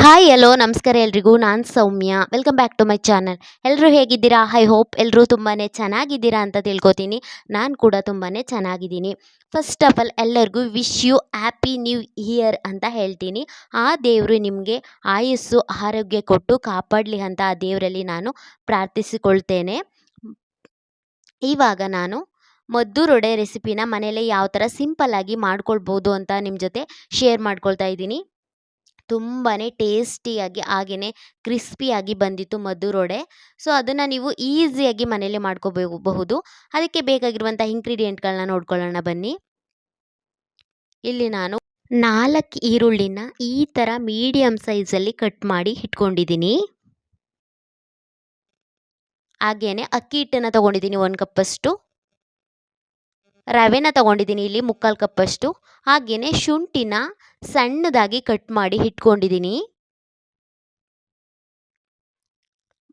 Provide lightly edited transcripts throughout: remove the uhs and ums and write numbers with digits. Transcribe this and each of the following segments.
Hi hello ನಮಸ್ಕಾರ ಎಲ್ರಿಗೂ ನಾನು Soumya welcome back to my channel. ಎಲ್ಲರೂ ಹೇಗಿದ್ದೀರಾ? ಐ ಹೋಪ್ ಎಲ್ಲರೂ ತುಂಬಾ ಚೆನ್ನಾಗಿದ್ದೀರಾ ಅಂತ ತಿಳ್ಕೊತೀನಿ. ನಾನು ಕೂಡ ತುಂಬಾ ಚೆನ್ನಾಗಿದ್ದೀನಿ. ಫಸ್ಟ್ ಆಫ್ ಆಲ್ ಎಲ್ಲರಿಗೂ wish you happy new year ಅಂತ ಹೇಳ್ತೀನಿ. ಆ ದೇವರು ನಿಮಗೆ ಆಯುಸ್ಸು ಆರೋಗ್ಯ ಕೊಟ್ಟು ಕಾಪಾಡಲಿ ಅಂತ ಆ ದೇವರಲ್ಲಿ ನಾನು ಪ್ರಾರ್ಥಿಸಿಕೊಳ್ತೇನೆ. ಇವಾಗ ನಾನು ಮದ್ದೂರೊಡೆ ರೆಸಿಪಿನ ಮನೇಲಿ ಯಾವ ಥರ ಸಿಂಪಲ್ಲಾಗಿ ಮಾಡ್ಕೊಳ್ಬೋದು ಅಂತ ನಿಮ್ಮ ಜೊತೆ ಶೇರ್ ಮಾಡ್ಕೊಳ್ತಾ ಇದ್ದೀನಿ. ತುಂಬಾ ಟೇಸ್ಟಿಯಾಗಿ ಹಾಗೆಯೇ ಕ್ರಿಸ್ಪಿಯಾಗಿ ಬಂದಿತ್ತು ಮದ್ದೂರೊಡೆ. ಸೊ ಅದನ್ನು ನೀವು ಈಸಿಯಾಗಿ ಮನೇಲಿ ಮಾಡ್ಕೋಬಹುದು. ಅದಕ್ಕೆ ಬೇಕಾಗಿರುವಂಥ ಇಂಗ್ರೀಡಿಯೆಂಟ್ಗಳನ್ನ ನೋಡ್ಕೊಳ್ಳೋಣ ಬನ್ನಿ. ಇಲ್ಲಿ ನಾನು 4 ಈರುಳ್ಳಿನ ಈ ಥರ ಮೀಡಿಯಮ್ ಸೈಜಲ್ಲಿ ಕಟ್ ಮಾಡಿ ಇಟ್ಕೊಂಡಿದ್ದೀನಿ. ಹಾಗೆಯೇ ಅಕ್ಕಿ ಹಿಟ್ಟನ್ನು ತೊಗೊಂಡಿದ್ದೀನಿ 1 ಕಪ್ಪಷ್ಟು. ರವೆನ ತೊಗೊಂಡಿದ್ದೀನಿ ಇಲ್ಲಿ 3/4 ಕಪ್ಪಷ್ಟು. ಹಾಗೆಯೇ ಶುಂಠಿನ ಸಣ್ಣದಾಗಿ ಕಟ್ ಮಾಡಿ ಇಟ್ಕೊಂಡಿದ್ದೀನಿ.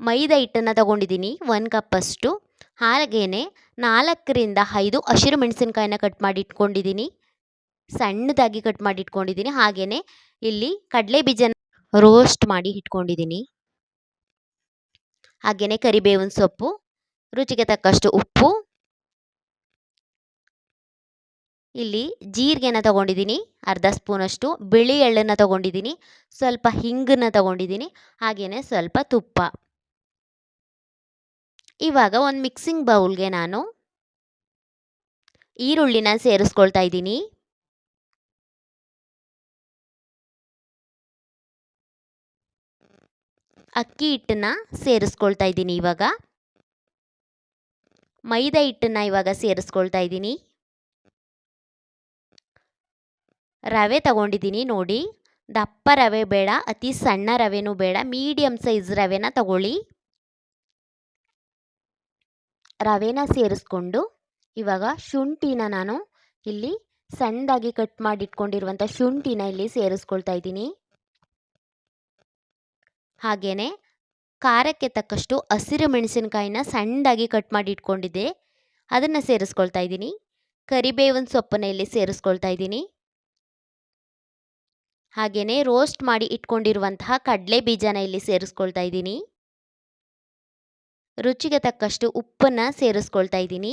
ಮೈದಾ ಹಿಟ್ಟನ್ನು ತೊಗೊಂಡಿದ್ದೀನಿ 1 ಕಪ್ಪಷ್ಟು. ಹಾಗೆಯೇ 4ರಿಂದ 5 ಹಸಿರು ಮೆಣಸಿನಕಾಯಿನ ಕಟ್ ಮಾಡಿ ಇಟ್ಕೊಂಡಿದ್ದೀನಿ. ಸಣ್ಣದಾಗಿ ಕಟ್ ಮಾಡಿ ಇಟ್ಕೊಂಡಿದ್ದೀನಿ. ಹಾಗೆಯೇ ಇಲ್ಲಿ ಕಡಲೆ ಬೀಜನ ರೋಸ್ಟ್ ಮಾಡಿ ಇಟ್ಕೊಂಡಿದ್ದೀನಿ. ಹಾಗೆಯೇ ಕರಿಬೇವಿನ ಸೊಪ್ಪು, ರುಚಿಗೆ ತಕ್ಕಷ್ಟು ಉಪ್ಪು, ಇಲ್ಲಿ ಜೀರಿಗೆನ ತೊಗೊಂಡಿದ್ದೀನಿ ಅರ್ಧ ಸ್ಪೂನಷ್ಟು, ಬಿಳಿ ಎಳ್ಳನ್ನು ತೊಗೊಂಡಿದ್ದೀನಿ, ಸ್ವಲ್ಪ ಹಿಂಗನ್ನು ತೊಗೊಂಡಿದ್ದೀನಿ, ಹಾಗೆಯೇ ಸ್ವಲ್ಪ ತುಪ್ಪ. ಇವಾಗ ಒಂದು ಮಿಕ್ಸಿಂಗ್ ಬೌಲ್ಗೆ ನಾನು ಈರುಳ್ಳಿನ ಸೇರಿಸ್ಕೊಳ್ತಾ ಇದ್ದೀನಿ. ಅಕ್ಕಿ ಹಿಟ್ಟನ್ನ ಸೇರಿಸ್ಕೊಳ್ತಾ ಇದ್ದೀನಿ. ಇವಾಗ ಮೈದಾ ಹಿಟ್ಟನ್ನ ಇವಾಗ ಸೇರಿಸ್ಕೊಳ್ತಾ ಇದ್ದೀನಿ. ರವೆ ತಗೊಂಡಿದ್ದೀನಿ ನೋಡಿ, ದಪ್ಪ ರವೆ ಬೇಡ, ಅತಿ ಸಣ್ಣ ರವೆನೂ ಬೇಡ, ಮೀಡಿಯಮ್ ಸೈಜ್ ರವೆನ ತಗೊಳ್ಳಿ. ರವೆನ ಸೇರಿಸ್ಕೊಂಡು ಇವಾಗ ಶುಂಠಿನ ನಾನು ಇಲ್ಲಿ ಸಣ್ಣದಾಗಿ ಕಟ್ ಮಾಡಿ ಇಟ್ಕೊಂಡಿರುವಂಥ ಶುಂಠಿನ ಇಲ್ಲಿ ಸೇರಿಸ್ಕೊಳ್ತಾ ಇದ್ದೀನಿ. ಹಾಗೆಯೇ ಖಾರಕ್ಕೆ ತಕ್ಕಷ್ಟು ಹಸಿರು ಮೆಣಸಿನಕಾಯಿನ ಸಣ್ಣದಾಗಿ ಕಟ್ ಮಾಡಿ ಇಟ್ಕೊಂಡಿದ್ದೆ, ಅದನ್ನು ಸೇರಿಸ್ಕೊಳ್ತಾ ಇದ್ದೀನಿ. ಕರಿಬೇವಿನ ಸೊಪ್ಪನ್ನ ಇಲ್ಲಿ ಸೇರಿಸ್ಕೊಳ್ತಾ ಇದ್ದೀನಿ. ಹಾಗೆಯೇ ರೋಸ್ಟ್ ಮಾಡಿ ಇಟ್ಕೊಂಡಿರುವಂತಹ ಕಡಲೆ ಬೀಜನ ಇಲ್ಲಿ ಸೇರಿಸ್ಕೊಳ್ತಾ ಇದ್ದೀನಿ. ರುಚಿಗೆ ತಕ್ಕಷ್ಟು ಉಪ್ಪನ್ನು ಸೇರಿಸ್ಕೊಳ್ತಾ ಇದ್ದೀನಿ.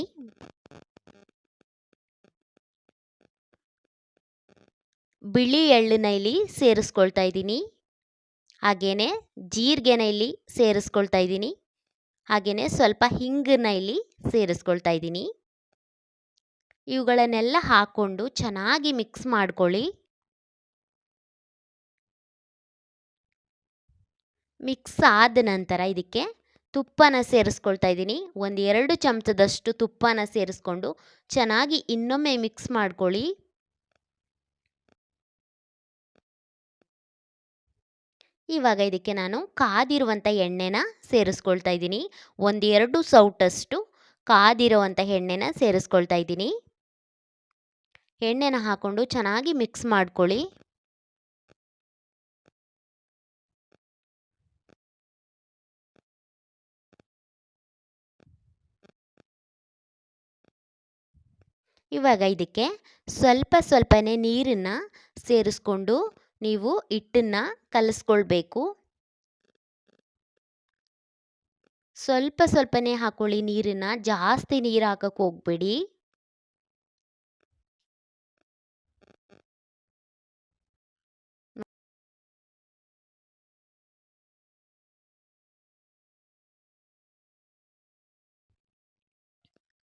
ಬಿಳಿ ಎಳ್ಳನ್ನ ಇಲ್ಲಿ ಸೇರಿಸ್ಕೊಳ್ತಾ ಇದ್ದೀನಿ. ಹಾಗೆಯೇ ಜೀರಿಗೆನ ಇಲ್ಲಿ ಸೇರಿಸ್ಕೊಳ್ತಾ ಇದ್ದೀನಿ. ಹಾಗೆಯೇ ಸ್ವಲ್ಪ ಹಿಂಗನ್ನ ಇಲ್ಲಿ ಸೇರಿಸ್ಕೊಳ್ತಾ ಇದ್ದೀನಿ. ಇವುಗಳನ್ನೆಲ್ಲ ಹಾಕ್ಕೊಂಡು ಚೆನ್ನಾಗಿ ಮಿಕ್ಸ್ ಮಾಡ್ಕೊಳ್ಳಿ. ಮಿಕ್ಸ್ ಆದ ನಂತರ ಇದಕ್ಕೆ ತುಪ್ಪನ ಸೇರಿಸ್ಕೊಳ್ತಾ ಇದ್ದೀನಿ. 1-2 ಚಮಚದಷ್ಟು ತುಪ್ಪನ ಸೇರಿಸ್ಕೊಂಡು ಚೆನ್ನಾಗಿ ಇನ್ನೊಮ್ಮೆ ಮಿಕ್ಸ್ ಮಾಡ್ಕೊಳ್ಳಿ. ಇವಾಗ ಇದಕ್ಕೆ ನಾನು ಕಾದಿರುವಂಥ ಎಣ್ಣೆನ ಸೇರಿಸ್ಕೊಳ್ತಾ ಇದ್ದೀನಿ. 1-2 ಸೌಟಷ್ಟು ಕಾದಿರುವಂಥ ಎಣ್ಣೆನ ಸೇರಿಸ್ಕೊಳ್ತಾ ಇದ್ದೀನಿ. ಎಣ್ಣೆನ ಹಾಕ್ಕೊಂಡು ಚೆನ್ನಾಗಿ ಮಿಕ್ಸ್ ಮಾಡ್ಕೊಳ್ಳಿ. ಇವಾಗ ಇದಕ್ಕೆ ಸ್ವಲ್ಪನೇ ನೀರನ್ನು ಸೇರಿಸ್ಕೊಂಡು ನೀವು ಹಿಟ್ಟನ್ನು ಕಲಿಸ್ಕೊಳ್ಬೇಕು. ಸ್ವಲ್ಪನೇ ಹಾಕ್ಕೊಳ್ಳಿ ನೀರನ್ನು, ಜಾಸ್ತಿ ನೀರು ಹಾಕಕ್ಕೆ ಹೋಗಬೇಡಿ.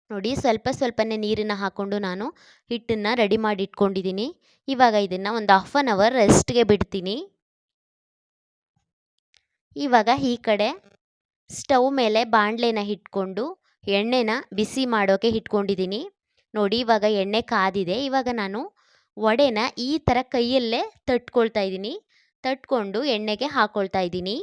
ನೋಡಿ, ಸ್ವಲ್ಪನೇ ನೀರನ್ನು ಹಾಕ್ಕೊಂಡು ನಾನು ಹಿಟ್ಟನ್ನು ರೆಡಿ ಮಾಡಿ ಇಟ್ಕೊಂಡಿದ್ದೀನಿ. ಇವಾಗ ಇದನ್ನು ಒಂದು 1/2 ಅವರ್ ರೆಸ್ಟ್ಗೆ ಬಿಡ್ತೀನಿ. ಇವಾಗ ಈ ಕಡೆ ಸ್ಟವ್ ಮೇಲೆ ಬಾಣಲೆನ ಇಟ್ಕೊಂಡು ಎಣ್ಣೆನ ಬಿಸಿ ಮಾಡೋಕ್ಕೆ ಇಟ್ಕೊಂಡಿದ್ದೀನಿ. ನೋಡಿ, ಇವಾಗ ಎಣ್ಣೆ ಕಾದಿದೆ. ಇವಾಗ ನಾನು ವಡೆನ ಈ ಥರ ಕೈಯಲ್ಲೇ ತಟ್ಕೊಳ್ತಾ ಇದ್ದೀನಿ. ತಟ್ಕೊಂಡು ಎಣ್ಣೆಗೆ ಹಾಕ್ಕೊಳ್ತಾ ಇದ್ದೀನಿ.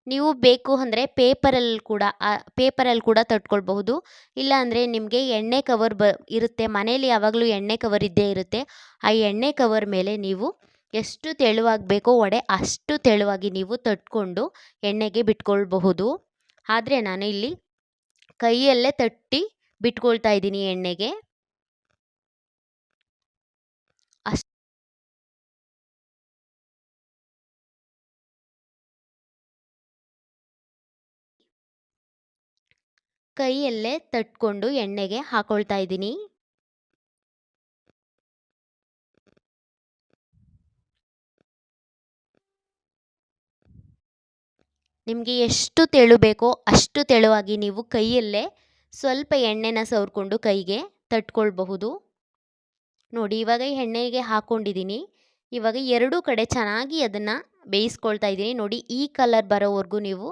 ನೀವು ಬೇಕು ಅಂದರೆ ಪೇಪರಲ್ಲಿ ಕೂಡ ತಟ್ಕೊಳ್ಬಹುದು. ಇಲ್ಲಾಂದರೆ ನಿಮಗೆ ಎಣ್ಣೆ ಕವರ್ ಇರುತ್ತೆ ಮನೇಲಿ, ಯಾವಾಗಲೂ ಎಣ್ಣೆ ಕವರ್ ಇದ್ದೇ ಇರುತ್ತೆ. ಆ ಎಣ್ಣೆ ಕವರ್ ಮೇಲೆ ನೀವು ಎಷ್ಟು ತೆಳುವಾಗಿ ಬೇಕೋ ವಡೆ ಅಷ್ಟು ತೆಳುವಾಗಿ ನೀವು ತಟ್ಕೊಂಡು ಎಣ್ಣೆಗೆ ಬಿಟ್ಕೊಳ್ಬಹುದು. ಆದರೆ ನಾನು ಇಲ್ಲಿ ಕೈಯಲ್ಲೇ ತಟ್ಟಿ ಬಿಟ್ಕೊಳ್ತಾ ಇದ್ದೀನಿ ಎಣ್ಣೆಗೆ. ಕೈಯಲ್ಲೇ ತಟ್ಕೊಂಡು ಎಣ್ಣೆಗೆ ಹಾಕೊಳ್ತಾ ಇದ್ದೀನಿ. ನಿಮಗೆ ಎಷ್ಟು ತೆಳು ಬೇಕೋ ಅಷ್ಟು ತೆಳುವಾಗಿ ನೀವು ಕೈಯಲ್ಲೇ ಸ್ವಲ್ಪ ಎಣ್ಣೆನ ಸವರ್ಕೊಂಡು ಕೈಗೆ ತಟ್ಕೊಳ್ಬಹುದು. ನೋಡಿ ಇವಾಗ ಈ ಎಣ್ಣೆಗೆ ಹಾಕ್ಕೊಂಡಿದ್ದೀನಿ. ಇವಾಗ ಎರಡೂ ಕಡೆ ಚೆನ್ನಾಗಿ ಅದನ್ನು ಬೇಯಿಸ್ಕೊಳ್ತಾ ಇದ್ದೀನಿ. ನೋಡಿ ಈ ಕಲರ್ ಬರೋವರೆಗೂ ನೀವು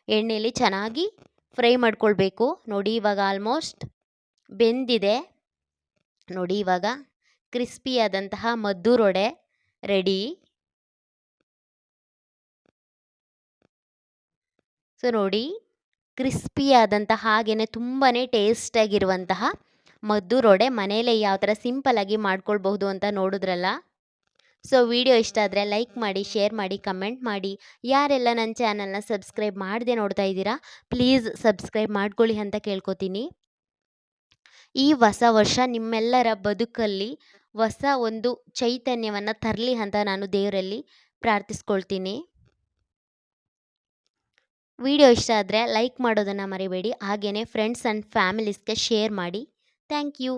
ಎಣ್ಣೆಯಲ್ಲಿ ಚೆನ್ನಾಗಿ ಫ್ರೈ ಮಾಡ್ಕೊಳ್ಬೇಕು. ನೋಡಿ ಇವಾಗ ಆಲ್ಮೋಸ್ಟ್ ಬೆಂದಿದೆ. ನೋಡಿ ಇವಾಗ ಕ್ರಿಸ್ಪಿಯಾದಂತಹ ಮದ್ದೂರೊಡೆ ರೆಡಿ. ಸೊ ನೋಡಿ ಕ್ರಿಸ್ಪಿಯಾದಂತಹ ಹಾಗೆಯೇ ತುಂಬಾ ಟೇಸ್ಟಾಗಿರುವಂತಹ ಮದ್ದೂರೊಡೆ ಮನೆಯಲ್ಲೇ ಯಾವ ಥರ ಸಿಂಪಲ್ಲಾಗಿ ಮಾಡ್ಕೊಳ್ಬಹುದು ಅಂತ ನೋಡಿದ್ರಲ್ಲ. ಸೊ ವಿಡಿಯೋ ಇಷ್ಟ ಆದರೆ ಲೈಕ್ ಮಾಡಿ, ಶೇರ್ ಮಾಡಿ, ಕಮೆಂಟ್ ಮಾಡಿ. ಯಾರೆಲ್ಲ ನನ್ನ ಚಾನಲ್ನ ಸಬ್ಸ್ಕ್ರೈಬ್ ಮಾಡದೆ ನೋಡ್ತಾ ಇದ್ದೀರಾ ಪ್ಲೀಸ್ ಸಬ್ಸ್ಕ್ರೈಬ್ ಮಾಡ್ಕೊಳ್ಳಿ ಅಂತ ಕೇಳ್ಕೊತೀನಿ. ಈ ಹೊಸ ವರ್ಷ ನಿಮ್ಮೆಲ್ಲರ ಬದುಕಲ್ಲಿ ಹೊಸ ಒಂದು ಚೈತನ್ಯವನ್ನು ತರಲಿ ಅಂತ ನಾನು ದೇವರಲ್ಲಿ ಪ್ರಾರ್ಥಿಸ್ಕೊಳ್ತೀನಿ. ವಿಡಿಯೋ ಇಷ್ಟ ಆದರೆ ಲೈಕ್ ಮಾಡೋದನ್ನು ಮರಿಬೇಡಿ. ಹಾಗೆಯೇ ಫ್ರೆಂಡ್ಸ್ ಆ್ಯಂಡ್ ಫ್ಯಾಮಿಲೀಸ್ಗೆ ಶೇರ್ ಮಾಡಿ. Thank you.